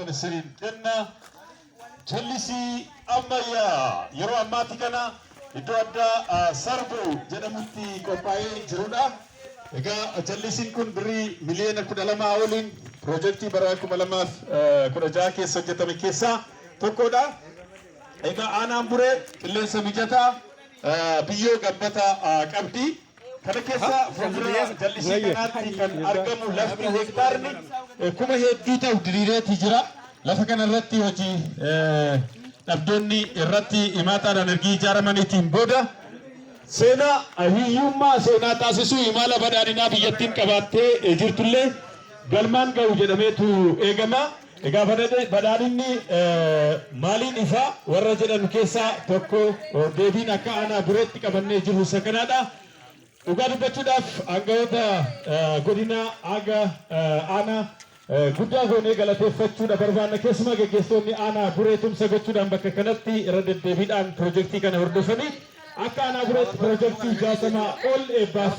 dhuftan siriin jenna. Jallisii ammayyaa yeroo ammaatti kana iddoo addaa Sarbuu jedhamutti qophaa'ee jirudha. Egaa jallisiin kun birrii miliyoona 12 waliin piroojeektii bara 2016 keessa hojjetame keessaa tokkodha. Egaa aanaan buree qilleensa mijataa biyyoo gabbataa qabdi. Kana keessa fuuldura jallisii kanaatti kan argamu lafti hektaarni 1,000 ta'u diriireetii jira. Lafa kana irratti hojii dhabdoonni irratti himaataadhaan ergi ijaaramaniitiin booda seenaa hiyyummaa seenaa taasisuu imala badhaadhinaa biyyattiin qabaattee jirtullee galmaan ga'u jedhameetu eegama. Egaa badhaadhinni maaliin ifaa warra jedhan keessaa tokko deebiin akka aanaa bureetti qabannee jiru isa kanaadha. Dhugaa dubbachuudhaaf aangawoota godina aga aanaa guddaa goonee galateeffachuudha barbaanna. Keessumaa gaggeessitoonni aanaa buree tumsa gochuudhaan bakka kanatti irra deddeebiidhaan piroojeektii kana hordofanii akka aanaa bureetti piroojeektii 60 ol eebbaaf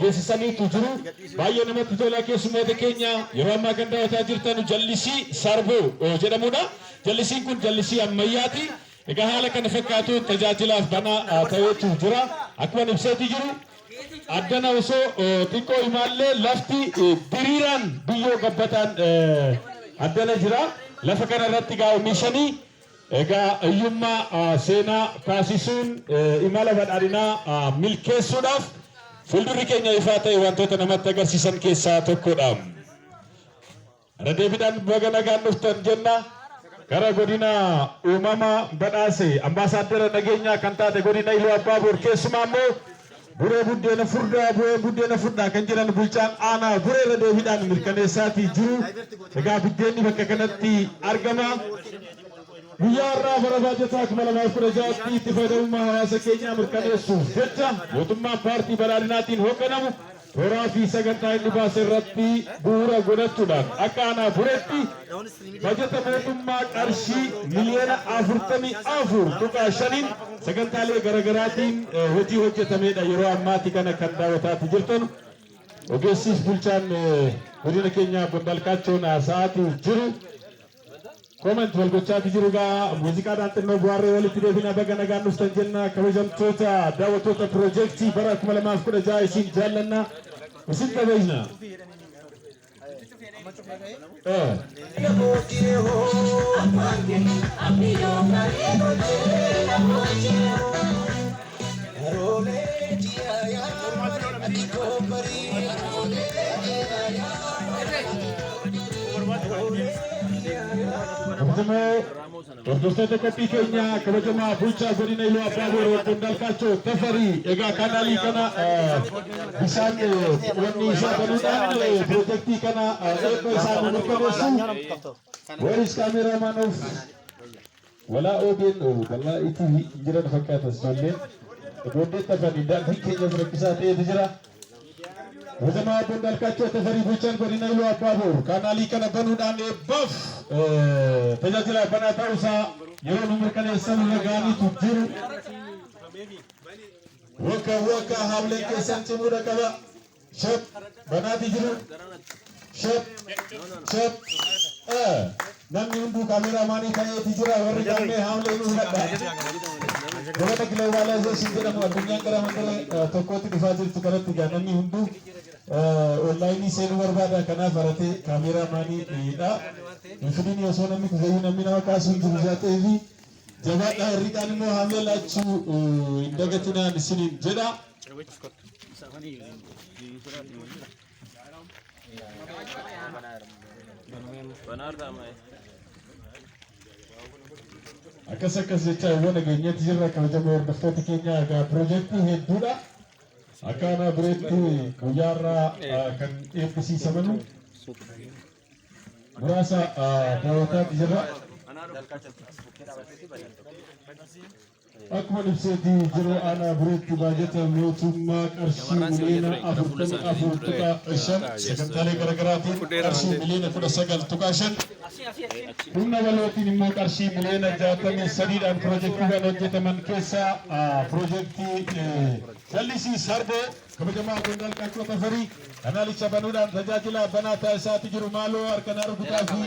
geessisaniitu jiru. Baay'ee namatti tola. Keessumoota keenya yeroo ammaa kan daawwataa jirtan jallisii Sarbuu jedhamudha. Jallisiin kun jallisii ammayyaati. Egaa haala kana fakkaatu tajaajilaaf banaa ta'eetu jira. Akkuma ibseetii jiru addana osoo xiqqoo imaallee lafti diriiraan biyyoo gabbataan addana jira. Lafa kana irratti gaa oomishanii egaa hiyyummaa seenaa taasisuun imala badhaadhinaa milkeessuudhaaf fuuldurri keenya ifaa ta'e wantoota namatti agarsiisan keessaa tokkodha. Irra deebiidhaan baga nagaan dhuftan jenna. Gara godina uumama badhaase ambaasaaddara nageenyaa kan taate godina Iluu Abbaa Boor keessumaa immoo buree buddeena furdaa kan jedhan bulchaan aanaa buree irra deebiidhaan mirkaneessaatii jiru. Egaa buddeenni bakka kanatti argama. Guyyaa irraa bara baajataa 2016tti itti fayyadamummaa hawaasa keenyaa mirkaneessuuf jecha mootummaan paartii badhaadhinaatiin hoogganamu toora fi sagantaa inni baase irratti bu'uura godhachuudhaan akka aanaa bureetti bajata mootummaa qarshii miliyoona 44.5 sagantaalee garaagaraatiin hojii hojjetamedha. Yeroo ammaatti kana kan daawwataati jirtan ogeessiif bulchaan godina keenyaa Gondalkaachoon haasa'aatii jiru. Comment wal gochaati jiru gaa muuziqaadhaan xinnoo bu'aarree walitti deebina baga nagaan dhuftan jenna. Kabajamtoota daawwattoota piroojeektii bara 2016 isin jaallanna isin kabajna. Hordoftoota qophii keenya kabajamaa bulchaa godina Iluu Abbaa Boor Gondalkaachoo Tafarii egaa kanaalii kana bishaan wanni isaa banuudhaan piroojeektii kana eebba isaa mirkaneessu. Where is cameraman of walaa OBN bal'aa itti jiran fakkaata ijoolleen ijoollee Tafarii daandii keenya rakkisaa ta'etu jira. Kabajamaa Gondalkaachoo Tafarii bulchaan godina Iluu Abbaa Boor kanaalii kana banuudhaan eebbaaf tajaajila banaa ta'uusaa yeroo nu mirkaneessan irra gaaniitu jiru. Waka haalee keessan cimuudha qaba. Shop banaati jiru. Shop namni hunduu kaameraamaanii ta'eeti jira. Warri gammee haalee nu hidhadha. Goota giloobaalaayizeeshin jedhamu addunyaan gara mandara tokkootti dhufaa jirtu kanatti gaa namni hunduu onlaayinii seenuu barbaada. Kanaaf baratee kaameraamaaniidha. Infidini osoo namni kufayyuu namni nama kaasuu hin jiru jaateefi jabaadhaa hirriidhaan immoo haamee laachuu hin dagatinaan isiniin jedha. Akkas jecha yoo nageenyatti jirra kabajamoo hordoftoota keenya egaa piroojeektii hedduudha. Akka aanaa bureetti guyyaa irraa kan eebbisiisaman muraasa daawwataatti jirra. Akkuma ibseetii jiru aanaa bureetti baajata mootummaa qarshii miliyoona 44.5 sagantaalee garaagaraatiin qarshii miliyoona 19.5 humna balootiin immoo qarshii miliyoona 63dhaan piroojeektii kan hojjetaman keessaa piroojeektii jallisii Sarbuu kabajamaa Gondal Qalcoo Tafarii kanaalicha banuudhaan tajaajila banaa taasisaa jiru maaloo harka naa rukutaa fi